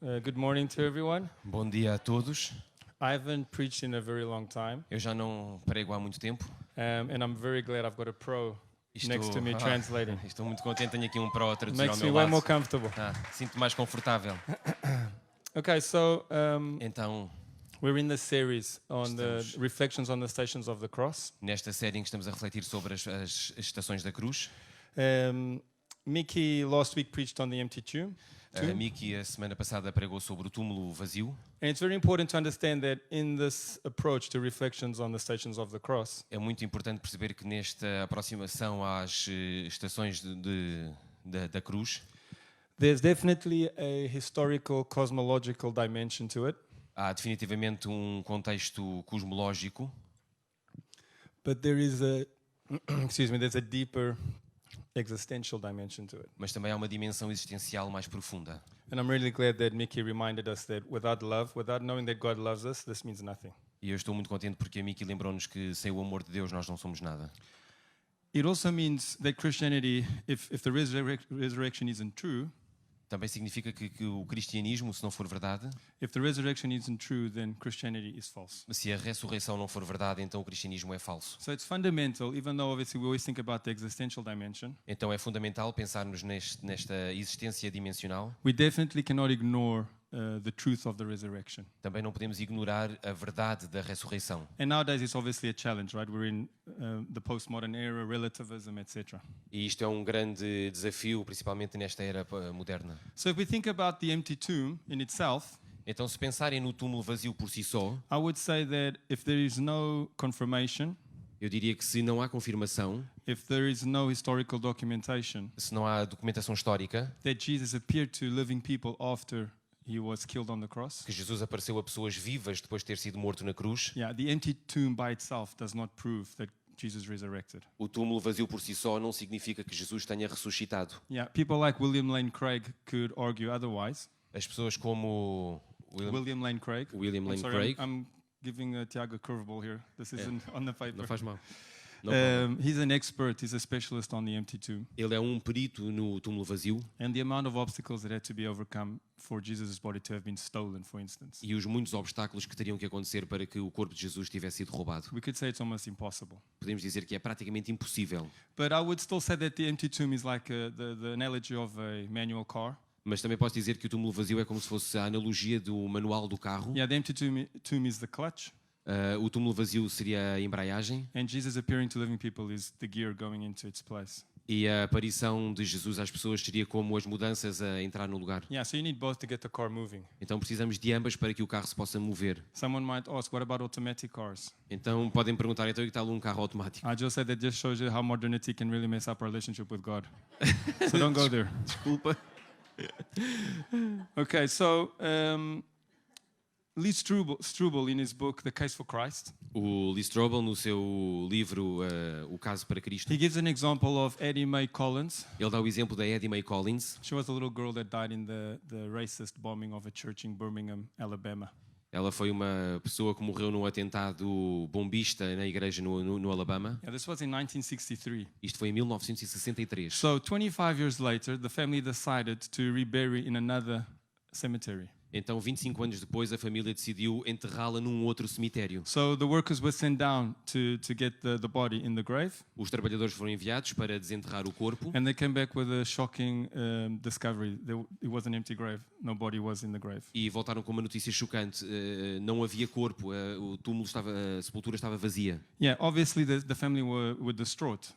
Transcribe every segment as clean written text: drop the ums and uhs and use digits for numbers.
Good morning to everyone. Bom dia a todos. I haven't preached in a very long time, Eu já não prego há muito tempo. and I'm very glad I've got a pro next to me translating. Estou muito contente, tenho aqui um pró a traduzir ao Makes me meu way lado. more comfortable. Sinto mais confortável. Okay, so Então, we're in the series on the reflections on the stations of the cross. nesta série em que estamos a refletir sobre as estações da cruz, Mickey last week preached on the empty tomb. a Miki a semana passada pregou sobre o túmulo vazio. And it's very important to understand that in this approach to reflections on the stations of the cross, É muito importante perceber que nesta aproximação às estações da cruz, there's definitely a historical, cosmological dimension to it. há definitivamente um contexto cosmológico, But there is there's a deeper existential dimension to it. mas também há uma dimensão existencial mais profunda. And I'm really glad that Mickey reminded us that without love, without knowing that God loves us, this means nothing. E eu estou muito contente porque a Miki lembrou-nos que sem o amor de Deus nós não somos nada. It also means that Christianity, if the resurrection isn't true, Também significa que o cristianismo, se não for verdade, if the resurrection isn't true, then Christianity is false. se a ressurreição não for verdade, então o cristianismo é falso. So it's fundamental, even though obviously we always think about the existential dimension, Então é fundamental pensarmos nesta existência dimensional. we definitely cannot ignore the truth of the resurrection. Também não podemos ignorar a verdade da ressurreição. And nowadays it's obviously a challenge, right? We're in the postmodern era, relativism, etc. E isto é um grande desafio, principalmente nesta era moderna. So if we think about the empty tomb in itself, Então, se pensarem no túmulo vazio por si só, I would say that if there is no confirmation, eu diria que se não há confirmação, if there is no historical documentation se não há documentação histórica, that Jesus appeared to living people after he was killed on the cross, que Jesus apareceu a pessoas vivas depois de ter sido morto na cruz, yeah, the empty tomb by itself does not prove that Jesus resurrected. o túmulo vazio por si só não significa que Jesus tenha ressuscitado. Yeah, people like William Lane Craig could argue otherwise. As pessoas como William Lane Craig. William Lane Sorry, Craig. I'm giving Tiago a curveball here. This isn't on the paper. Não faz mal. Não, He's an expert. He's a specialist on the empty tomb. ele é um perito no túmulo vazio And the amount of obstacles that had to be overcome for Jesus' body to have been stolen, for instance. e os muitos obstáculos que teriam que acontecer para que o corpo de Jesus tivesse sido roubado. We could say it's almost impossible. Podemos dizer que é praticamente impossível. But I would still say that the empty tomb is like the analogy of a manual car. Mas também posso dizer que o túmulo vazio é como se fosse a analogia do manual do carro. Yeah, the empty tomb is the clutch. O túmulo vazio seria a embreagem And Jesus appearing to living people is the gear going into its place. e a aparição de Jesus às pessoas seria como as mudanças a entrar no lugar. Yeah, so you need both to get the car moving. Então precisamos de ambas para que o carro se possa mover. Someone might ask, what about automatic cars? Então podem perguntar, então que tal um carro automático? I just said that just shows you how modernity can really mess up our relationship with God. So don't go there. Desculpa. Okay, so Lee Strobel, in his book The Case for Christ, O Lee Strobel, no seu livro O Caso para Cristo, he gives an example of Eddie Mae Collins. ele dá o exemplo da Eddie Mae Collins. She was a little girl that died in the racist bombing of a church in Birmingham, Alabama. Ela foi uma pessoa que morreu num atentado bombista na igreja no Alabama. Yeah, this was in 1963. Isto foi em 1963. So 25 years later, the family decided to rebury in another cemetery. Então, 25 anos depois, a família decidiu enterrá-la num outro cemitério. So the workers were sent down to get the body in the grave. Os trabalhadores foram enviados para desenterrar o corpo And they came back with a shocking discovery. It was an empty grave. Nobody was in the grave. e voltaram com uma notícia chocante. Não havia corpo, o túmulo estava, a sepultura estava vazia. Yeah, obviously the family were distraught.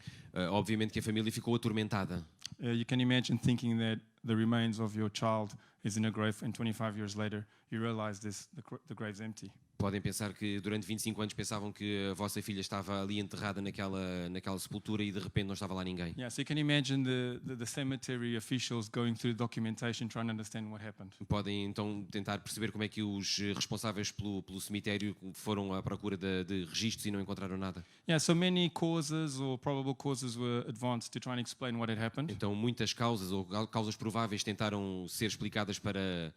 Obviamente que a família ficou atormentada. You can imagine thinking that the remains of your child is in a grave and 25 years later you realize the grave's empty. Podem pensar que durante 25 anos pensavam que a vossa filha estava ali enterrada naquela sepultura e de repente não estava lá ninguém. Yeah, so you can imagine the cemetery officials going through documentation trying to understand what happened. Podem então tentar perceber como é que os responsáveis pelo cemitério foram à procura de registros e não encontraram nada. Yeah, so many causes or probable causes were advanced to try and explain what had happened. Então muitas causas ou causas prováveis tentaram ser explicadas para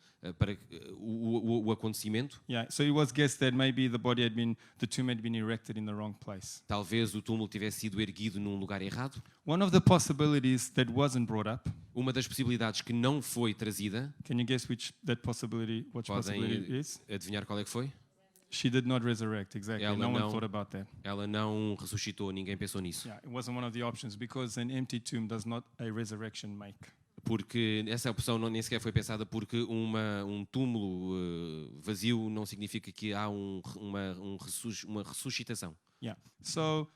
o acontecimento. Yeah, so it was guessed suggest that maybe the tomb had been erected in the wrong place. Talvez o túmulo tivesse sido erguido num lugar errado. One of the possibilities that wasn't brought up. Uma das possibilidades que não foi trazida. Can you guess which possibility is? Adivinhar qual é que foi? She did not resurrect, exactly. No one thought about that. Ela não ressuscitou, ninguém pensou nisso. Yeah, it wasn't one of the options because an empty tomb does not a resurrection make. Porque essa opção nem sequer foi pensada porque um túmulo vazio não significa que há uma ressuscitação. Yeah. So,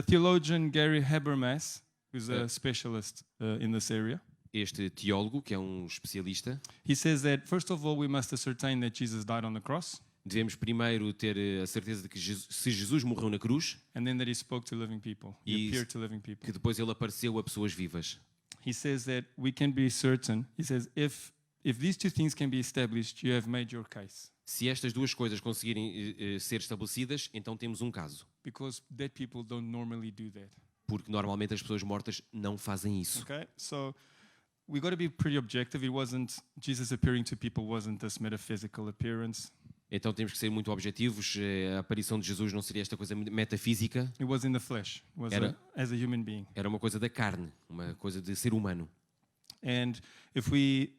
theologian Gary Habermas, who's a specialist in this area, este teólogo, que é um especialista, he says that first of all we must ascertain that Jesus died on the cross. Devemos primeiro ter a certeza de que se Jesus morreu na cruz, and then that he spoke to living people. He appeared to living people. Que depois ele apareceu a pessoas vivas. He says that we can be certain. He says if these two things can be established, you have made your case. Se estas duas coisas conseguirem ser estabelecidas, então temos um caso. Because dead people don't normally do that. Porque normalmente as pessoas mortas não fazem isso. Okay? So we got to be pretty objective. It wasn't Jesus appearing to people wasn't this metaphysical appearance. Então temos que ser muito objetivos. A aparição de Jesus não seria esta coisa metafísica. It was in the flesh. It was as a human being. Era uma coisa da carne, uma coisa de ser humano. And if we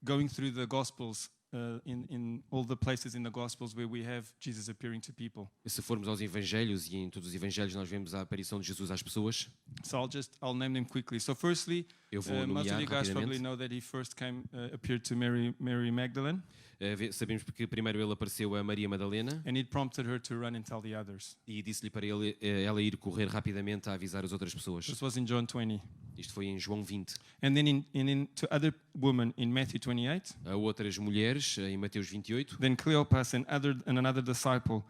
going through the Gospels, in all the places in the Gospels where we have Jesus appearing to people. Se formos aos Evangelhos e em todos os Evangelhos nós vemos a aparição de Jesus às pessoas. So I'll name them quickly. So firstly, most of you guys probably know that he first appeared to Mary Magdalene. Sabemos porque primeiro ele apareceu a Maria Madalena. And it prompted her to run and tell the others. E disse-lhe para ela ir correr rapidamente a avisar as outras pessoas. This was in John 20. Isto foi em João 20. And then to other women in Matthew 28. A outras mulheres em Mateus 28. Then Cleopas and another disciple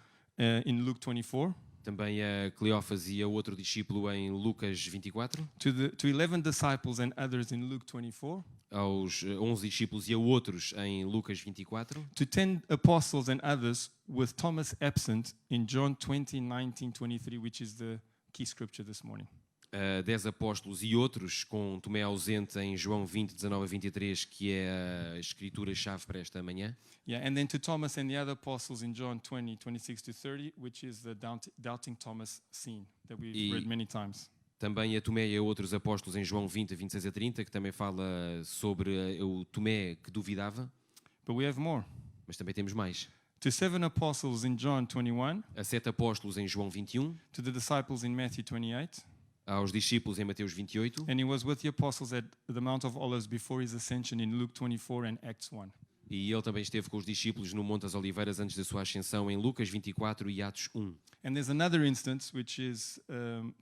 in Luke 24. Também a Cleófas e a outro discípulo em Lucas 24. To 11 disciples and others in Luke 24. Aos 11 discípulos e a outros em Lucas 24. To 10 apostles and others with Thomas absent in John 20, 19, 23, which is the key scripture this morning. 10 apóstolos e outros com Tomé ausente em João 20, 19 a 23, que é a escritura-chave para esta manhã. Yeah, and then to Thomas and the other apostles in John 20, 26 to 30, which is the doubting Thomas scene that we've read many times. Também a Tomé e a outros apóstolos em João 20, 26 a 30, que também fala sobre o Tomé que duvidava. But we have more. Mas também temos mais. To 7 apostles in John 21. A 7 apóstolos em João 21. To the disciples in Matthew 28. Aos discípulos em Mateus 28. And he was with the apostles at the Mount of Olives before his ascension in Luke 24 and Acts 1. E ele também esteve com os discípulos no Monte das Oliveiras antes da sua ascensão em Lucas 24 e Atos 1. And there's another instance which is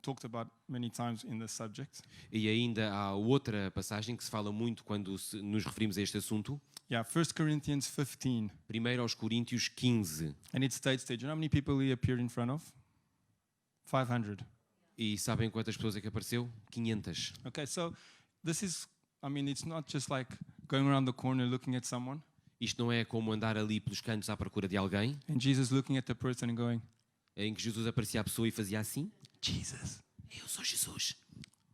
talked about many times in this subject. E ainda há outra passagem que se fala muito quando nos referimos a este assunto. Yeah, 1 Corinthians 15. Primeiro aos Coríntios 15. And it states that, you know how many people he appeared in front of? 500. E sabem quantas pessoas é que apareceu? 500. Okay, so this is, it's not just like going around the corner looking at someone. Isto não é como andar ali pelos cantos à procura de alguém. And Jesus looking at the person and going, em que Jesus aparecia à pessoa e fazia assim. Jesus. Eu sou Jesus.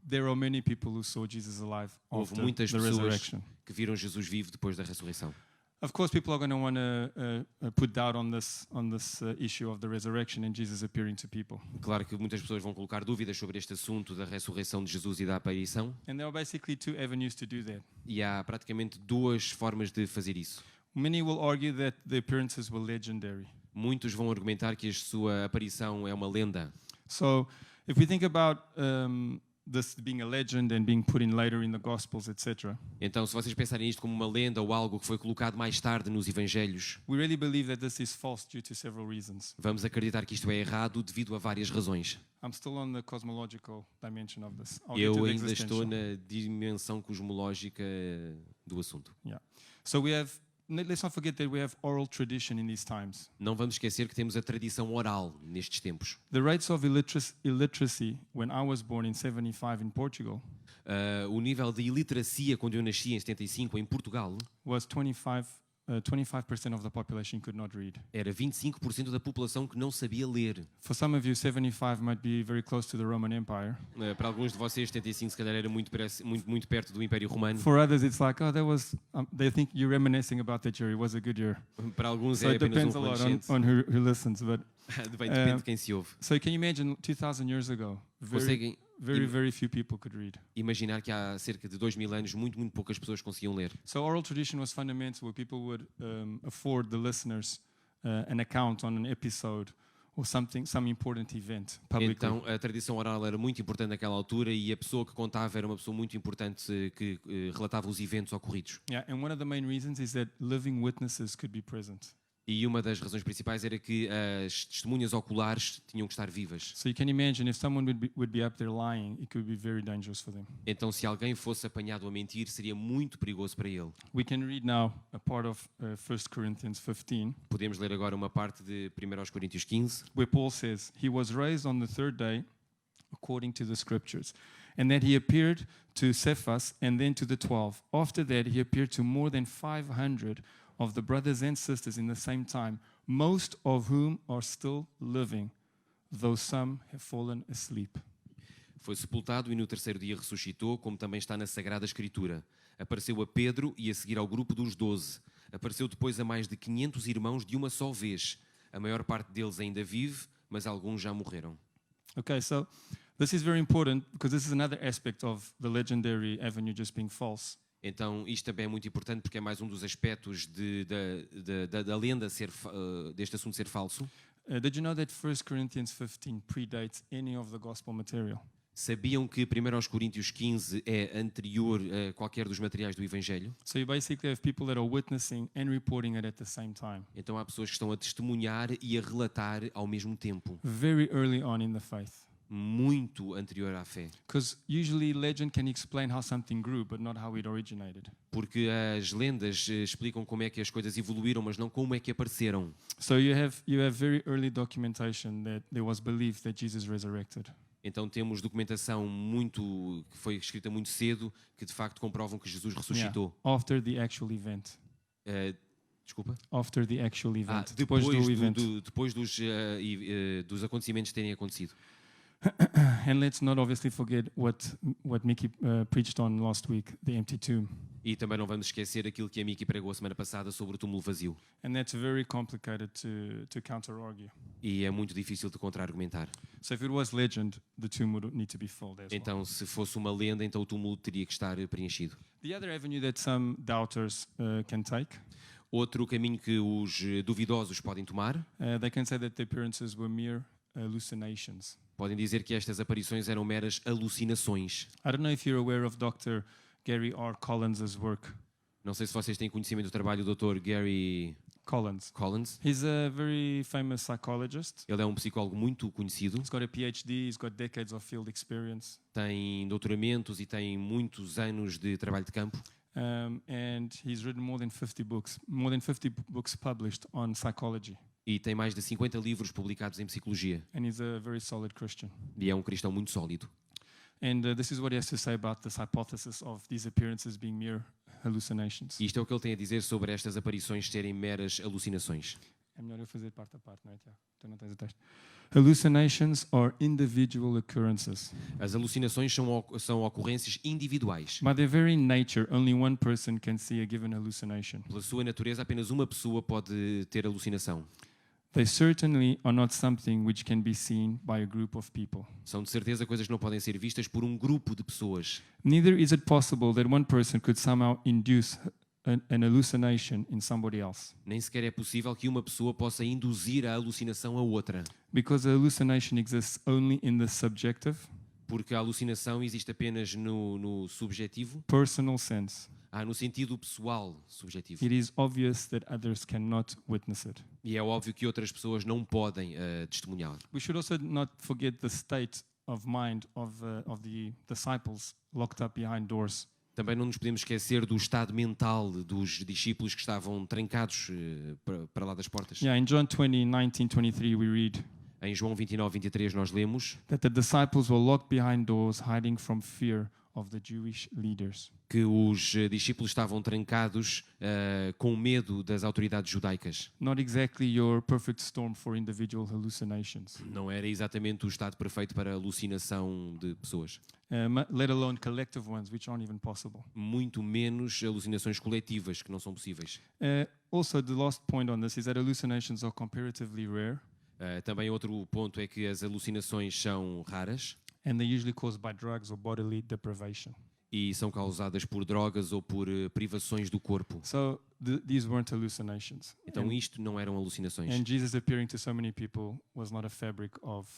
There are many people who saw Jesus alive Houve after muitas the pessoas resurrection. que viram Jesus vivo depois da ressurreição. Of course, people are going to want to put doubt on this issue of the resurrection and Jesus appearing to people. Claro que muitas pessoas vão colocar dúvidas sobre este assunto da ressurreição de Jesus e da aparição. And there are basically two avenues to do that. E há praticamente duas formas de fazer isso. Many will argue that the appearances were legendary. Muitos vão argumentar que a sua aparição é uma lenda. So, if we think about this being a legend and being put in later in the Gospels, etc. Então, se vocês pensarem nisto como uma lenda ou algo que foi colocado mais tarde nos Evangelhos, we really believe that this is false due to several reasons. Vamos acreditar que isto é errado devido a várias razões. I'm still on the cosmological dimension of this. Eu ainda estou na dimensão cosmológica do assunto. Yeah. So let's not forget that we have oral tradition in these times. Não vamos esquecer que temos a tradição oral nestes tempos. The rates of illiteracy when I was born in 75 in Portugal. O nível de iliteracia quando eu nasci em 75 em Portugal was 25 25% of the population could not read. Era 25% da população que não sabia ler. For some of you, 75 might be very close to the Roman Empire. Para alguns de vocês, 75 se calhar era muito perto do Império Romano. For others, it's like, oh, that was. They think you're reminiscing about that year. It was a good year. Para alguns So é it apenas depends a lot remanescente. on who listens. But Depende de quem se ouve. so can you imagine 2,000 years ago? Conseguem Very few people could read. imaginar que há cerca de 2000 anos muito poucas pessoas conseguiam ler. So oral tradition was fundamental, where people would afford the listeners an account on an episode or some important event publicly. Então a tradição oral era muito importante naquela altura e a pessoa que contava era uma pessoa muito importante que relatava os eventos ocorridos. Yeah, and one of the main reasons is that living witnesses could be present. E uma das razões principais era que as testemunhas oculares tinham que estar vivas. So you can imagine if someone would be up there lying, it could be very dangerous for them. Então, se alguém fosse apanhado a mentir, seria muito perigoso para ele. We can read now a part of 1 Corinthians 15, Podemos ler agora uma parte de 1 Coríntios 15, where Paul says, "He was raised on the third day, according to the scriptures, and that he appeared to Cephas and then to the 12. After that, he appeared to more than 500 of the brothers and sisters in the same time, most of whom are still living, though some have fallen asleep." Foi sepultado e no terceiro dia ressuscitou, como também está na Sagrada Escritura. Apareceu a Pedro e a seguir ao grupo dos 12. Apareceu depois a mais de 500 irmãos de uma só vez. A maior parte deles ainda vive, mas alguns já morreram. Okay, so this is very important because this is another aspect of the legendary avenue just being false. Então, isto também é muito importante porque é mais um dos aspectos da lenda deste assunto ser falso. Did you know that 1 Corinthians 15 predates any of the gospel material? Sabiam que 1 Coríntios 15 é anterior a qualquer dos materiais do Evangelho? So you basically have people that are witnessing and reporting it at the same time, Então há pessoas que estão a testemunhar e a relatar ao mesmo tempo, very early on in the faith. muito anterior à fé. Because usually legend can explain how something grew, but not how it originated. Porque as lendas explicam como é que as coisas evoluíram, mas não como é que apareceram. So you have very early documentation that there was belief that Jesus resurrected. Então temos documentação que foi escrita muito cedo, que de facto comprovam que Jesus ressuscitou. After the actual event. Desculpa? After the actual event. Depois do event. depois dos acontecimentos terem acontecido. And let's not obviously forget what Mickey preached on last week, the empty tomb. E também não vamos esquecer aquilo que a Miki pregou a semana passada sobre o túmulo vazio. And that's very complicated to counter-argue. E é muito difícil de contra-argumentar. So if it was legend, the tomb would need to be filled as well. Então, se fosse uma lenda, então o túmulo teria que estar preenchido. The other avenue that some doubters can take, Outro caminho que os duvidosos podem tomar, they can say that the appearances were mere hallucinations. podem dizer que estas aparições eram meras alucinações. I don't know if you're aware of Dr. Gary R. Collins' work. Não sei se vocês têm conhecimento do trabalho do Dr. Gary Collins. He's a very famous psychologist. Ele é um psicólogo muito conhecido, He's got a PhD, he's got decades of field experience. tem doutoramentos e tem muitos anos de trabalho de campo. And he's written more than 50 books published on psychology. E tem mais de 50 livros publicados em psicologia. And he's a very solid Christian. E é um cristão muito sólido. And this is what he has to say about this hypothesis of these appearances being mere hallucinations. E isto é o que ele tem a dizer sobre estas aparições serem meras alucinações. É melhor eu fazer parte a parte, não é, Tiago? Tu não tens o texto. Hallucinations are individual occurrences. As alucinações são ocorrências individuais. By their very nature, only one person can see a given hallucination. Pela sua natureza, apenas uma pessoa pode ter alucinação. They certainly are not something which can be seen by a group of people. São de certeza coisas que não podem ser vistas por um grupo de pessoas. Neither is it possible that one person could somehow induce an hallucination in somebody else. Nem sequer é possível que uma pessoa possa induzir a alucinação a outra. Because a hallucination exists only in the subjective, Porque a alucinação existe apenas no subjetivo, personal sense. no sentido pessoal subjetivo. It is obvious that others cannot witness it. E é óbvio que outras pessoas não podem testemunhar. We should also not forget the state of mind of the disciples locked up behind doors. Também não nos podemos esquecer do estado mental dos discípulos que estavam trancados para lá das portas. Yeah, in John 20:19-23 we read Em João 29, 23 nós lemos that the disciples were locked behind doors, hiding from fear of the Jewish leaders. que os discípulos estavam trancados com medo das autoridades judaicas. Not exactly your perfect storm for individual hallucinations, Não era exatamente o estado perfeito para a alucinação de pessoas. let alone collective ones, which aren't even possible. Muito menos alucinações coletivas, que não são possíveis. Also, the last point on this is that hallucinations are comparatively rare, Também outro ponto é que as alucinações são raras and they're usually caused by drugs or bodily deprivation. e são causadas por drogas ou por privações do corpo. So these weren't hallucinations. Então isto não eram alucinações. And Jesus appearing to so many people was not a fabric of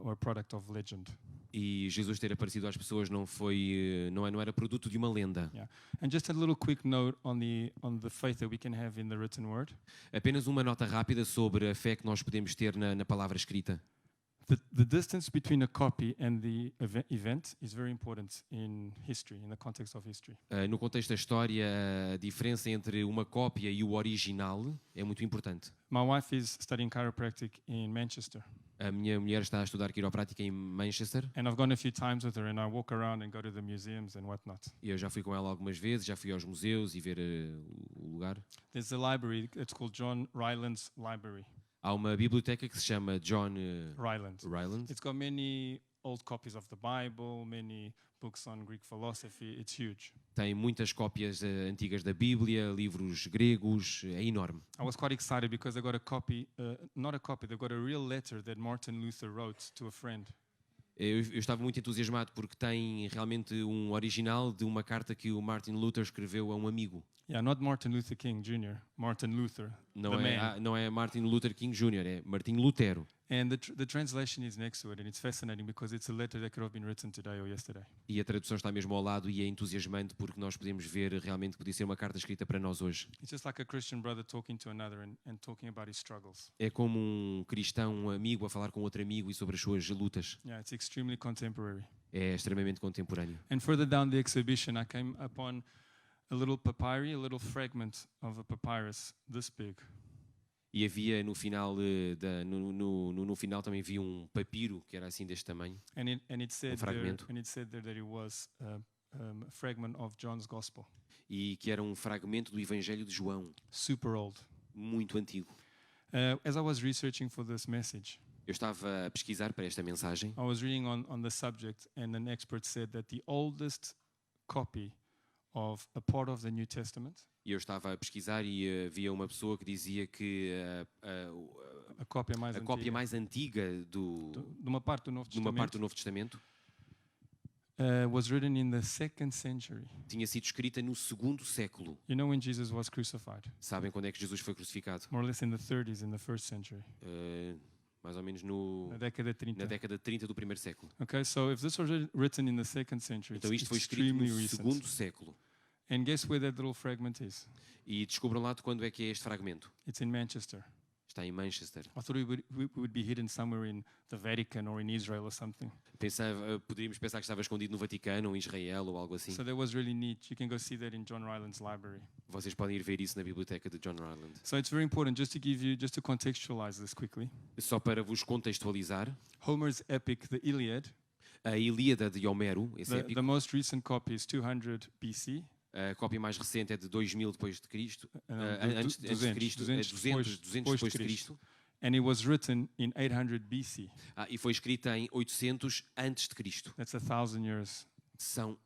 or a product of legend. E Jesus ter aparecido às pessoas não era produto de uma lenda. Yeah. And just a little quick note on the faith that we can have in the written word. Apenas uma nota rápida sobre a fé que nós podemos ter na palavra escrita. The distance between a copy and the event is very important in history, in the context of history. No contexto da história, a diferença entre uma cópia e o original é muito importante. My wife is studying chiropractic in Manchester, A minha mulher está a estudar quiroprática em Manchester and I've gone a few times with her, and I walk around and go to the museums and whatnot. e eu já fui com ela algumas vezes, já fui aos museus e ver o lugar. There's a library, it's called John Ryland's Library. Há uma biblioteca que se chama John Ryland. Ryland. It's got many old copies of the Bible, many books on Greek philosophy. It's huge. Tem muitas cópias antigas da Bíblia, livros gregos, é enorme. I was quite excited because they got a copy, not a copy, they've got a real letter that Martin Luther wrote to a friend. Eu estava muito entusiasmado porque tem realmente um original de uma carta que o Martin Luther escreveu a um amigo. Yeah, not Martin Luther King Jr., Martin Luther, Não the é, man. não é Martin Luther King Jr., é Martin Lutero. And the translation is next to it, and it's fascinating because it's a letter that could have been written today or yesterday. E a tradução está mesmo ao lado e é entusiasmante porque nós podemos ver realmente que podia ser uma carta escrita para nós hoje. It's just like a Christian brother talking to another and talking about his struggles. É como um cristão, um amigo, a falar com outro amigo e sobre as suas lutas. Yeah, it's extremely contemporary. É extremamente contemporâneo. And further down the exhibition, I came upon a little papyri, a little fragment of a papyrus this big. E havia no final, no final também havia um papiro que era assim deste tamanho. And it said fragmento. there that it was a fragment of John's Gospel, E que era um fragmento do Evangelho de João, super old. muito antigo. As I was researching for this message, Eu estava a pesquisar para esta mensagem I was reading on the subject, and an expert said that the oldest copy of a part of the New Testament, e eu estava a pesquisar e havia uma pessoa que dizia que a cópia mais a antiga, cópia mais antiga de uma parte do Novo de uma parte do Testamento, Novo Testamento was written in the 2nd century. tinha sido escrita no 2º século. You know when Jesus was crucified? Sabem quando é que Jesus foi crucificado? More or less in the 30s, in the 1st century, Mais ou menos na década de 30. na década de 30 do primeiro século. Okay, so if this was written in the 2nd century, Então it's isto foi escrito extremely no recent. 2º século. And guess where that little fragment is? E descubram lá de quando é que é este fragmento. It's in Manchester. Está em Manchester. I thought it would be hidden somewhere in the Vatican or in Israel or something. Poderíamos pensar que estava escondido no Vaticano ou em Israel ou algo assim. So that was really neat. You can go see that in John Ryland's library. Vocês podem ir ver isso na biblioteca de John Ryland. So it's very important just to contextualize this quickly. Só para vos contextualizar, Homer's epic, the Iliad, a Ilíada de Homero, esse the épico, most recent copy is 200 BC. a cópia mais recente é de 2000 depois de Cristo, antes de 200 Cristo, 200 200 depois de Cristo, And it was written in 800 BC. e foi escrita em 800 antes de Cristo. That's 1,000 years São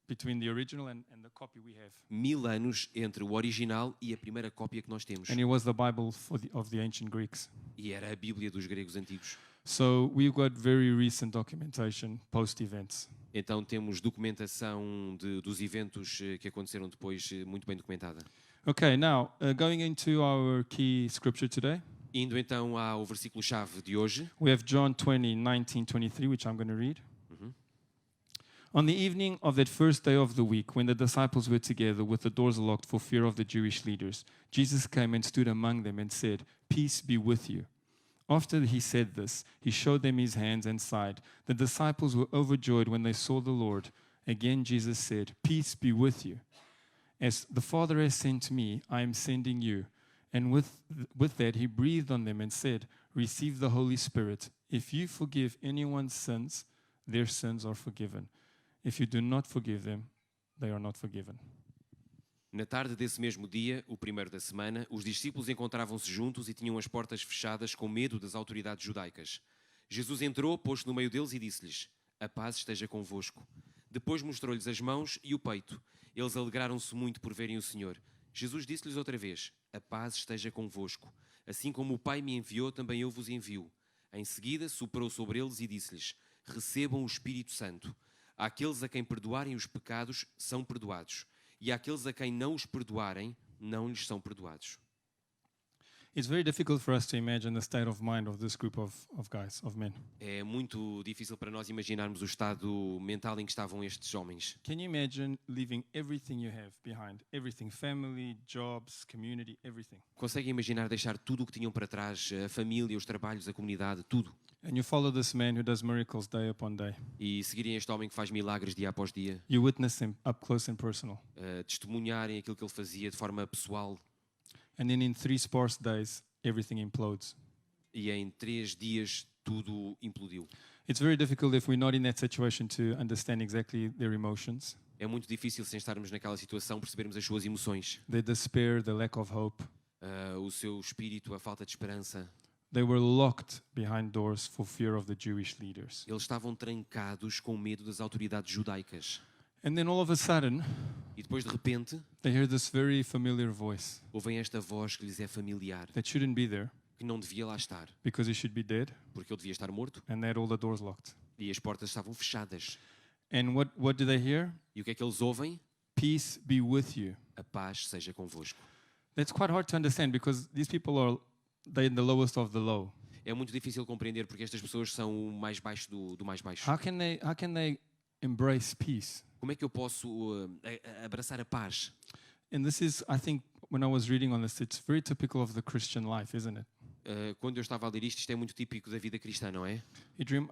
between the original and the copy we have. 1000 anos entre o original e a primeira cópia que nós temos. And it was the Bible of the ancient Greeks. E era a Bíblia dos gregos antigos. So we've got very recent documentation post-events. Então temos documentação dos eventos que aconteceram depois, muito bem documentada. Okay, now going into our key scripture today, Indo então ao versículo-chave de hoje, we have John 20:19-23, which I'm going to read. On the evening of that first day of the week, when the disciples were together with the doors locked for fear of the Jewish leaders, Jesus came and stood among them and said, "Peace be with you." After he said this, he showed them his hands and side. The disciples were overjoyed when they saw the Lord. Again, Jesus said, "Peace be with you. As the Father has sent me, I am sending you." And with that, he breathed on them and said, "Receive the Holy Spirit. If you forgive anyone's sins, their sins are forgiven. If you do not forgive them, they are not forgiven. Na tarde desse mesmo dia, o primeiro da semana, os discípulos encontravam-se juntos e tinham as portas fechadas com medo das autoridades judaicas. Jesus entrou, pôs-se no meio deles e disse-lhes: "A paz esteja convosco." Depois mostrou-lhes as mãos e o peito. Eles alegraram-se muito por verem o Senhor. Jesus disse-lhes outra vez: "A paz esteja convosco. Assim como o Pai me enviou, também eu vos envio." Em seguida, soprou sobre eles e disse-lhes: "Recebam o Espírito Santo. Àqueles a quem perdoarem os pecados, são perdoados. E àqueles a quem não os perdoarem, não lhes são perdoados." It's very difficult for us to imagine the state of mind of this group of guys, of men. É muito difícil para nós imaginarmos o estado mental em que estavam estes homens. Can you imagine leaving everything you have behind? Everything, family, jobs, community, everything. Conseguem imaginar deixar tudo o que tinham para trás, a família, os trabalhos, a comunidade, tudo, And you follow this man who does miracles day upon day. e seguirem este homem que faz milagres dia após dia, You witness him up close and personal. testemunharem aquilo que ele fazia de forma pessoal, And then in 3 sparse days, everything implodes. e em 3 dias tudo implodiu. It's very difficult if we're not in that situation to understand exactly their emotions, É muito difícil, sem estarmos naquela situação, percebermos as suas emoções, their despair, the lack of hope. o seu espírito, a falta de esperança. They were locked behind doors for fear of the Jewish leaders. Eles estavam trancados com medo das autoridades judaicas. And then all of a sudden, E depois, de repente, they hear this very familiar voice ouvem esta voz que lhes é familiar, that shouldn't be there que não devia lá estar, because he should be dead, porque ele devia estar morto, and they had all the doors locked. e as portas estavam fechadas. And what do they hear? E o que é que eles ouvem? Peace be with you. A paz seja convosco. That's quite hard to understand because these people are they're the lowest of the low. É muito difícil compreender porque estas pessoas são o mais baixo do mais baixo. How can they embrace peace? Como é que eu posso abraçar a paz? And this is, I think, when I was reading on this, it's very typical of the Christian life, isn't it? Quando eu estava a ler isto é muito típico da vida cristã, não é?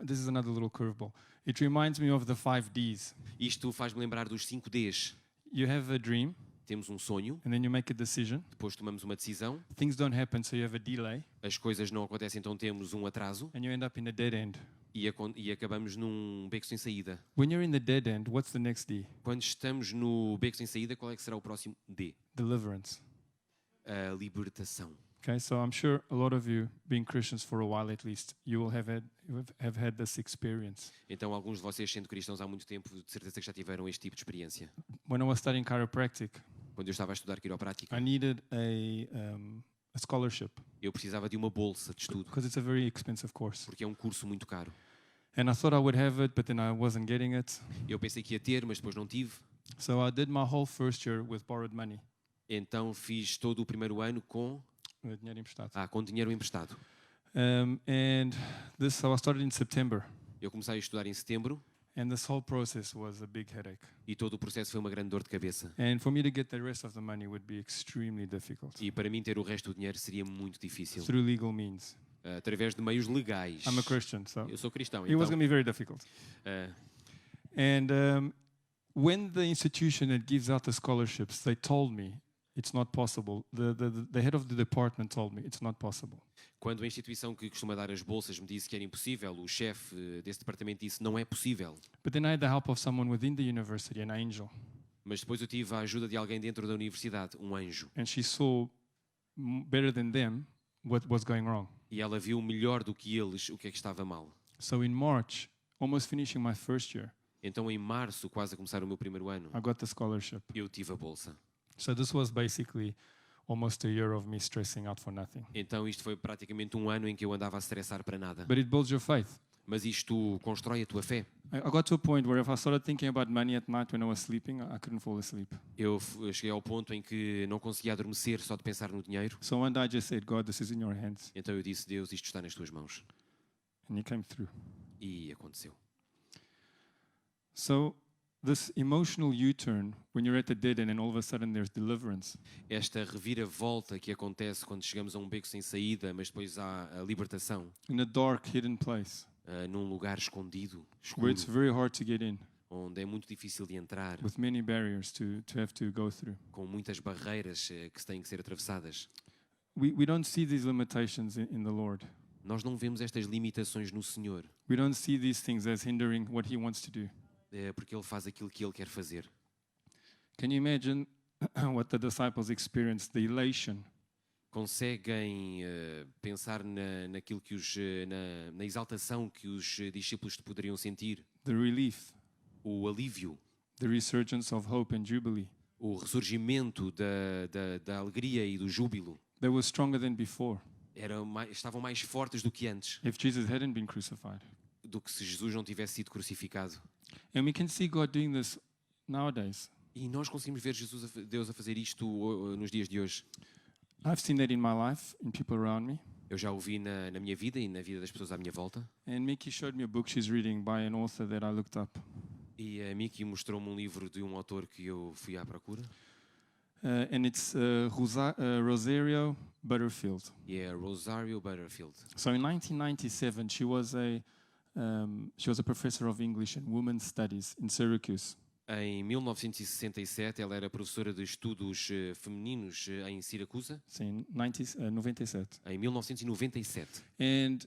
This is another little curveball. It reminds me of the 5 Ds. Isto faz-me lembrar dos 5 Ds. You have a dream, Temos um sonho, and then you make a decision. depois tomamos uma decisão, Things don't happen, so you have a delay, as coisas não acontecem, então temos um atraso and you end up in a dead end. e acabamos num beco sem saída. When you're in the dead end, what's the next D? Quando estamos no beco sem saída, qual é que será o próximo D? Deliverance. A libertação. Okay, so I'm sure a lot of you, being Christians for a while at least, you will have had this experience. Então, alguns de vocês, sendo cristãos há muito tempo, de certeza que já tiveram este tipo de experiência. When I was studying chiropractic, Quando eu estava a estudar quiroprática, I needed a scholarship eu precisava de uma bolsa de estudo, because it's a very expensive course. porque é um curso muito caro. And I thought I would have it, but then I wasn't getting it. Eu pensei que ia ter, mas depois não tive. So I did my whole first year with borrowed money, Então, fiz todo o primeiro ano com dinheiro emprestado. dinheiro emprestado. And so I started in September, Eu comecei a estudar em setembro and this whole process was a big headache. e todo o processo foi uma grande dor de cabeça. And for me to get the rest of the money would be extremely difficult E para mim ter o resto do dinheiro seria muito difícil. through legal means. Através de meios legais. I'm a Christian, so Eu sou cristão, it was então going to be very difficult. uh, And when the institution that gives out the scholarships, they told me it's not possible. The head of the department told me it's not possible. quando a instituição que costuma dar as bolsas me disse que era impossível, o chefe desse departamento disse não é possível. But then I had the help of someone within the university, an angel, Mas depois eu tive a ajuda de alguém dentro da universidade, um anjo. and she saw better than them what was going wrong. E ela viu melhor do que eles o que é que estava mal. So in March, almost finishing my first year, Então, em março, quase a começar o meu primeiro ano, I got the scholarship. eu tive a bolsa. So this was basically almost a year of me stressing out for nothing. Então, isto foi praticamente um ano em que eu andava a estressar para nada. But it builds your faith. Mas isto constrói a tua fé. I got to a point where if I started thinking about money at night when I was sleeping, I couldn't fall asleep. Eu cheguei ao ponto em que não conseguia adormecer só de pensar no dinheiro. So one day I just said, God, this is in your hands. Então eu disse, Deus, isto está nas tuas mãos. And you came through. E aconteceu. So this emotional U-turn, when you're at the dead end and all of a sudden there's deliverance, Esta reviravolta que acontece quando chegamos a um beco sem saída, mas depois há a libertação, in a dark, hidden place, num lugar escondido, where escuro, it's very hard to get in, onde é muito difícil de entrar, with many barriers to have to go through. com muitas barreiras que têm que ser atravessadas. We don't see these limitations in the Lord. Nós não vemos estas limitações no Senhor. We don't see these things as hindering what He wants to do. porque ele faz aquilo que ele quer fazer. Can you imagine what the disciples experienced? The elation, Conseguem pensar naquilo que na exaltação que os discípulos poderiam sentir, the relief, o alívio, the resurgence of hope and jubilee. o ressurgimento da alegria e do júbilo. They were stronger than before. Estavam mais fortes do que antes, If Jesus hadn't been crucified. do que se Jesus não tivesse sido crucificado. And we can see God doing this nowadays. E nós conseguimos ver Deus a fazer isto nos dias de hoje. I've seen that in my life, in people around me. Eu já o vi na minha vida e na vida das pessoas à minha volta. And Mickey showed me a book she's reading by an author that I looked up. E a Miki mostrou-me um livro de um autor que eu fui à procura. And it's Rosario Butterfield. E é Rosario Butterfield. So in 1997, she was a professor of English and Women's Studies in Syracuse. Em 1967, ela era professora de estudos femininos em Siracusa. Sim, 97. Em 1997. And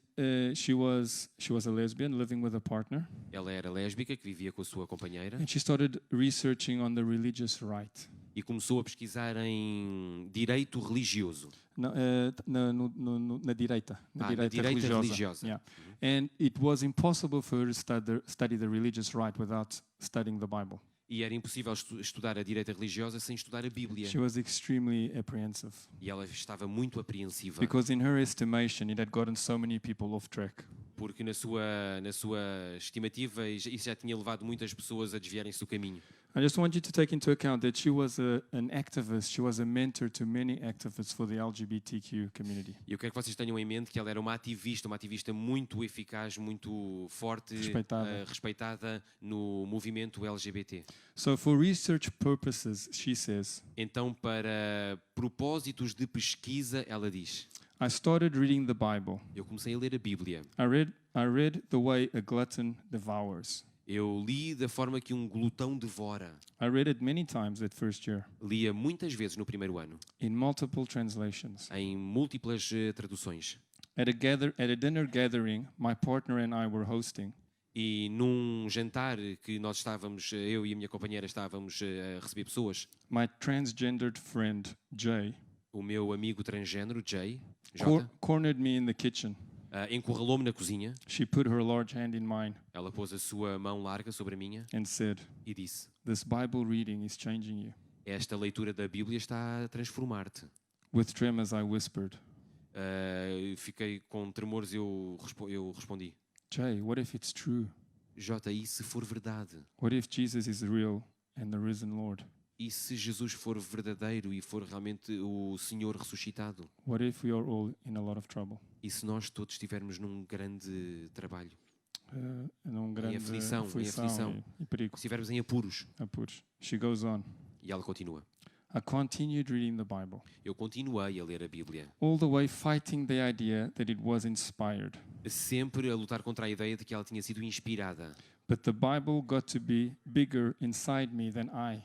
she was a lesbian living with a partner. Ela era lésbica, que vivia com a sua companheira. And she started researching on the religious right. E começou a pesquisar em direito religioso. Na direita. Na direita religiosa. Yeah. And it was impossible for her to study the religious right without studying the Bible. E era impossível estudar a direita religiosa sem estudar a Bíblia. She was extremely apprehensive. E ela estava muito apreensiva. Because in her estimation, it had gotten so many people off track. Porque na sua estimativa isso já tinha levado muitas pessoas a desviarem-se do caminho. I just want you to take into account that she was an activist. She was a mentor to many activists for the LGBTQ community. E eu quero que vocês tenham em mente que ela era uma ativista muito eficaz, muito forte, respeitada no movimento LGBT. So for research purposes, she says, Então, para propósitos de pesquisa, ela diz: I started reading the Bible. Eu comecei a ler a Bíblia. I read the way a glutton devours. Eu li da forma que um glutão devora. I read it many times that first year, Lia muitas vezes no primeiro ano, in multiple translations. em múltiplas traduções. At a dinner gathering, my partner and I were hosting, E num jantar que nós estávamos, eu e a minha companheira estávamos a receber pessoas, my transgendered friend, Jay, o meu amigo transgênero, J, cornered me in the kitchen. encurralou-me na cozinha. She put her large hand in mine Ela pôs a sua mão larga sobre a minha and said, e disse: "This Bible reading is changing you." Esta leitura da Bíblia está a transformar-te. With tremors, I whispered, Fiquei com tremores, eu respondi: Jay, what if it's true? Jota, e se for verdade? What if Jesus is real and the risen Lord? E se Jesus for verdadeiro e for realmente o Senhor ressuscitado? What if we are all in a lot of trouble? E se nós todos estivermos num grande trabalho? Num grande aflição e perigo. Se estivermos em apuros? She goes on. E ela continua: I continued reading the Bible, Eu continuei a ler a Bíblia, all the way fighting the idea that it was inspired. sempre a lutar contra a ideia de que ela tinha sido inspirada. But the Bible got to be bigger inside me than I.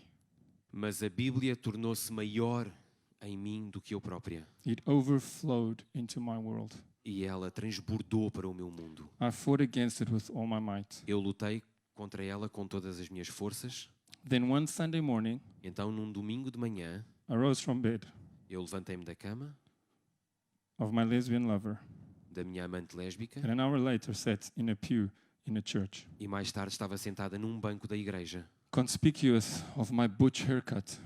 Mas a Bíblia tornou-se maior em mim do que eu própria. It overflowed into my world. E ela transbordou para o meu mundo. I fought against it with all my might. Eu lutei contra ela com todas as minhas forças. Then one Sunday morning, Então, num domingo de manhã, I rose from bed eu levantei-me da cama of my lesbian lover, da minha amante lésbica and an hour later sat in a pew in a church, e mais tarde estava sentada num banco da igreja, conspicuous of my butch haircut.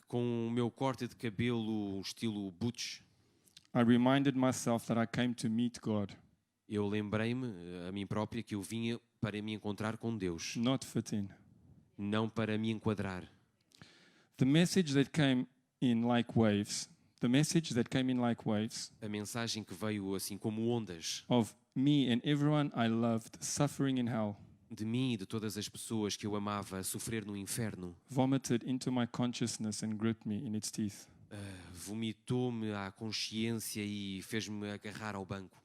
com o meu corte de cabelo estilo butch. I reminded myself that I came to meet God, Eu lembrei-me a mim própria que eu vinha para me encontrar com Deus, not fit in. não para me enquadrar. The message that came in like waves, A mensagem que veio assim como ondas of me and everyone I loved suffering in hell, de mim e de todas as pessoas que eu amava a sofrer no inferno, vomited into my consciousness and gripped me in its teeth. vomitou-me à consciência e fez-me agarrar ao banco.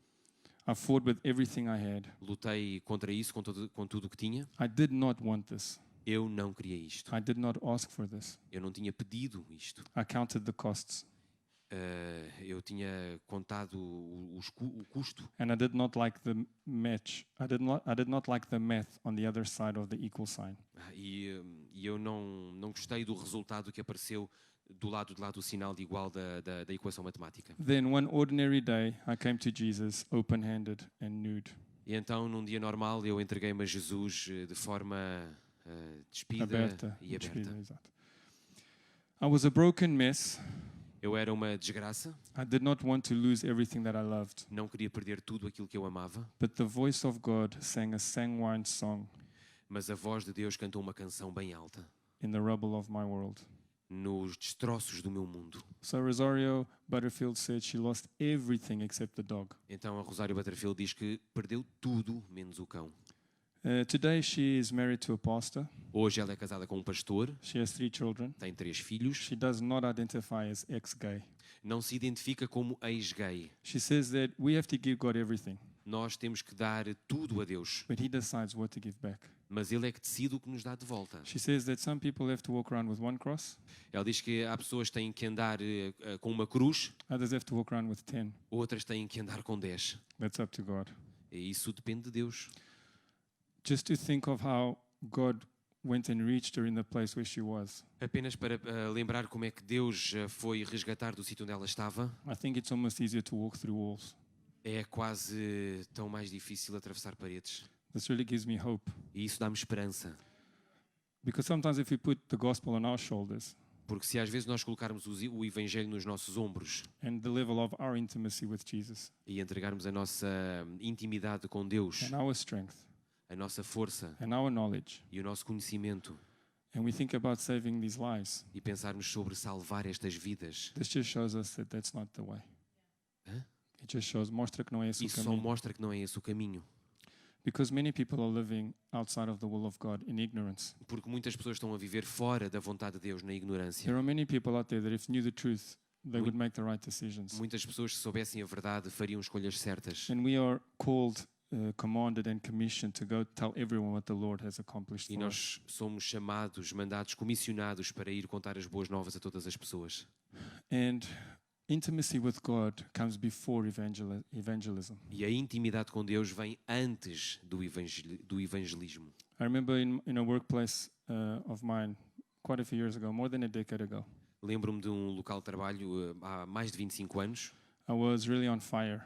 I fought with everything I had. Lutei contra isso, com tudo o que tinha. I did not want this. Eu não queria isto. I did not ask for this. Eu não tinha pedido isto. I counted the costs. Eu tinha contado o custo and I did not like the match. I did not like the math on the other side of the equal sign. e eu não gostei do resultado que apareceu do lado de lá do sinal de igual da equação matemática. Then one ordinary day, I came to Jesus open-handed and nude, E então, num dia normal, eu entreguei-me a Jesus de forma despida aberta. e aberta. Exato. I was a broken mess. Eu era uma desgraça, I did not want to lose everything that I loved. não queria perder tudo aquilo que eu amava, But the voice of God sang a sanguine song mas a voz de Deus cantou uma canção bem alta, in the rubble of my world. nos destroços do meu mundo. So Rosario Butterfield said she lost everything except the dog. Então a Rosário Butterfield diz que perdeu tudo menos o cão. Today she is married to a pastor. Hoje ela é casada com um pastor, She has 3 children. tem 3 filhos, She does not identify as ex-gay. não se identifica como ex-gay. She says that we have to give God everything, Nós temos que dar tudo a Deus, but He decides what to give back. mas Ele é que decide o que nos dá de volta. She says that some people have to walk around with one cross, Ela diz que há pessoas que têm que andar com uma cruz, others have to walk around with 10. outras têm que andar com 10. That's up to God. E isso depende de Deus. Just to think of how God went and reached her in the place where she was. Apenas para lembrar como é que Deus foi resgatar do sítio onde ela estava, I think it's almost easier to walk through walls. é quase tão mais difícil atravessar paredes. This really gives me hope. E isso dá-me esperança. Because sometimes if we put the gospel on our shoulders Porque se às vezes nós colocarmos o Evangelho nos nossos ombros and the level of our intimacy with Jesus e entregarmos a nossa intimidade com Deus, and our strength a nossa força and our knowledge, e o nosso conhecimento, and we think about saving these lives, e pensarmos sobre salvar estas vidas, this just shows us that that's not the way. Hã? It just shows, mostra que não é esse o isso só caminho. mostra que não é esse o caminho. Because many people are living outside of the will of God in ignorance. Porque muitas pessoas estão a viver fora da vontade de Deus, na ignorância. There are many people out there that if knew the truth, they would make the right decisions. Muitas pessoas, se soubessem a verdade, fariam escolhas certas. And we are called, commanded and commissioned to go tell everyone what the Lord has accomplished E for us. nós somos chamados, mandados, comissionados para ir contar as boas novas a todas as pessoas. And intimacy with God comes before evangelism. E a intimidade com Deus vem antes do evangelismo. I remember in a workplace of mine quite a few years ago, more than a decade ago, Lembro-me de um local de trabalho há mais de 25 anos. I was really on fire.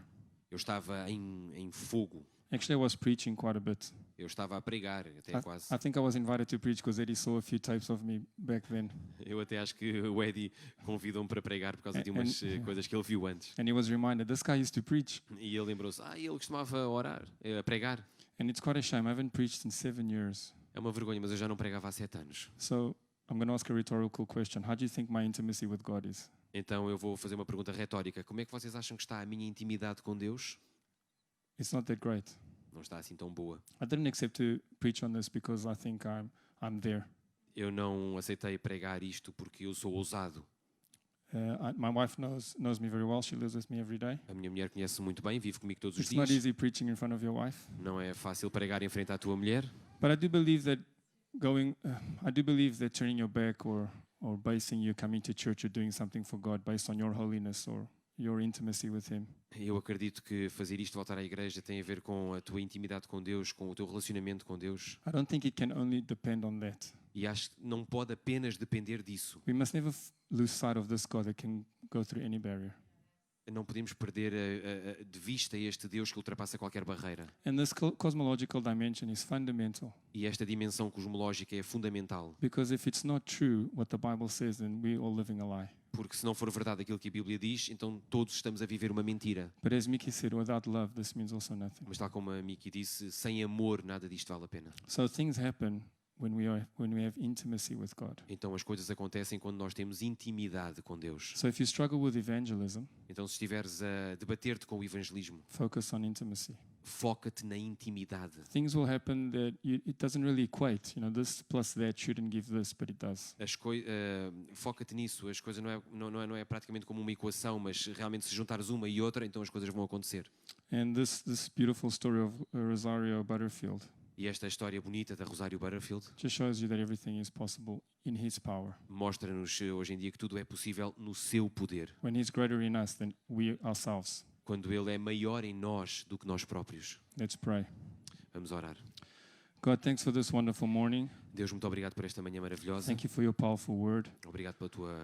Eu estava em fogo. Actually, I was preaching quite a bit. Eu estava a pregar, até quase. I think I was invited to preach because Eddie saw a few tapes of me back then. Eu até acho que o Eddie convidou-me para pregar por causa de umas coisas que ele viu antes. And he was reminded, this guy used to preach. E ele lembrou-se, ele costumava orar, a pregar. And it's quite a shame. I haven't preached in 7 years. É uma vergonha, mas eu já não pregava há 7 anos. So I'm going to ask a rhetorical question. How do you think my intimacy with God is? Então eu vou fazer uma pergunta retórica. Como é que vocês acham que está a minha intimidade com Deus? It's not that great. Não está assim tão boa. I didn't accept to preach on this because I think I'm there. Eu não aceitei pregar isto porque eu sou ousado. My wife knows me very well. She lives with me every day. A minha mulher conhece muito bem, vive comigo todos os It's not dias. easy preaching in front of your wife. Não é fácil pregar em frente à tua mulher, But I do believe that turning your back or basing you coming to church or doing something for God based on your holiness or your intimacy with Him eu acredito que fazer isto, voltar à igreja, tem a ver com a tua intimidade com Deus, com o teu relacionamento com Deus. I don't think it can only depend on that. E acho que não pode apenas depender disso. We must never lose sight of this God that can go through any barrier. Não podemos perder de vista este Deus que ultrapassa qualquer barreira. And this cosmological dimension is fundamental E esta dimensão cosmológica é fundamental. because if it's not true what the Bible says, then we're all living a lie. Porque se não for verdade aquilo que a Bíblia diz, então todos estamos a viver uma mentira. But as Mickey said, without love, this means also nothing. Mas tal como a Miki disse, sem amor nada disto vale a pena. So things happen when we have intimacy with God. Então as coisas acontecem quando nós temos intimidade com Deus. So if you struggle with evangelism, Então se estiveres a debater-te com o evangelismo, focus on intimacy. foca-te na intimidade. Things will happen that it doesn't really equate. You know, this plus that shouldn't give this, but it does. Foca-te nisso. As coisas não é praticamente como uma equação, mas realmente se juntares uma e outra, então as coisas vão acontecer. And this beautiful story of Rosario Butterfield, E esta história bonita da Rosário Butterfield just shows you that everything is possible in His power. mostra-nos hoje em dia que tudo é possível no seu poder, When He's greater in us than we ourselves. quando Ele é maior em nós do que nós próprios. Let's pray. Vamos orar. God, thanks for this wonderful morning. Deus, muito obrigado por esta manhã maravilhosa. Thank you for your powerful word. Obrigado pela tua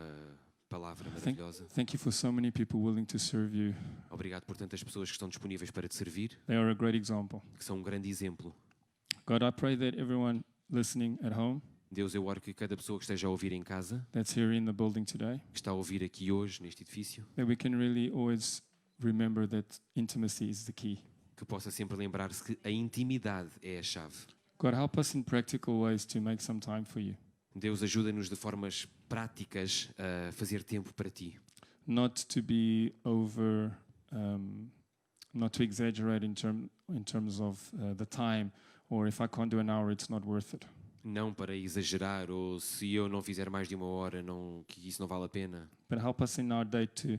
palavra maravilhosa. Thank you for so many people willing to serve you. Obrigado por tantas pessoas que estão disponíveis para te servir, They are a great example. que são um grande exemplo. God, I pray that everyone listening at home, Deus, eu oro que cada pessoa que esteja a ouvir em casa, that's here in the building today, que está a ouvir aqui hoje, neste edifício, that we can really always remember that intimacy is the key. que possa sempre lembrar-se que a intimidade é a chave. God, help us in practical ways to make some time for you. Deus, ajuda-nos de formas práticas a fazer tempo para ti. Not to be over, not to exaggerate in terms of the time, or if I can't do an hour, it's not worth it. Não para exagerar, ou se eu não fizer mais de uma hora, que isso não vale a pena. But help us in our day to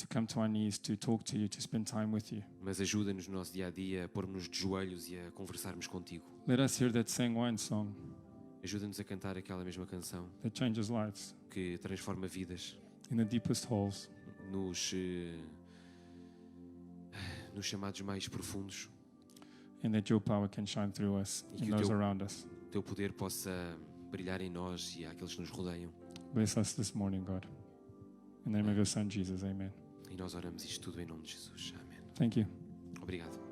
come to our knees, to talk to you, to spend time with you. Mas ajuda-nos no nosso dia-a-dia a pôr-nos de joelhos e a conversarmos contigo. Let us hear that Sang Wine song Ajuda-nos a cantar aquela mesma canção that changes lives que transforma vidas in the deepest holes. Nos chamados mais profundos. And that your power can shine through us E and que o those around us. teu poder possa brilhar em nós e àqueles que nos rodeiam. Bless us this morning, God. In the name of your Son, Jesus, amen. E nós oramos isto tudo em nome de Jesus. Amém. Thank you. Obrigado.